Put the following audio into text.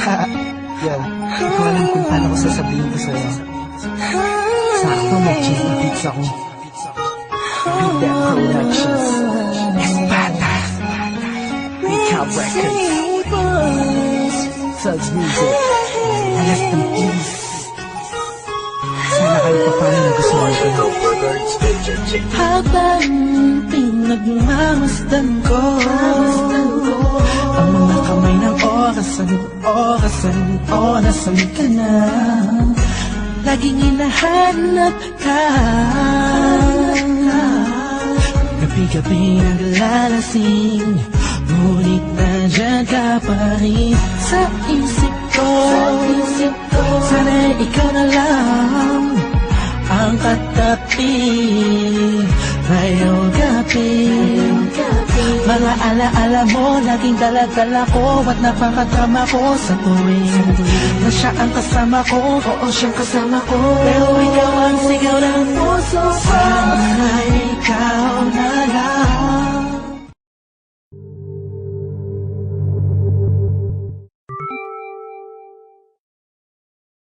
Yo, hindi ko alam kung paano ko sasabihin ko sa'yo. Sakto mag-cheesy beats ako. Beat That Productions, Espada, Recap Records, Thugs Music, Alas ng Peace. Sana kayo paano nagustuhan ko. Habang pinagmamasdan ko ang mga kamay ng orasan, o nasan ka na? Laging hinahanap ka, gabi-gabi naglalasing, ngunit nandiyan ka pa rin sa isip ko. Sana'y ikaw na lang ang katabi ngayong gabi. Mga alaala mo laging dala-dala ko at napakatama ko sa tuwing na siya ang kasama ko, oo siyang kasama ko. Pero ikaw ang sigaw ng puso ko.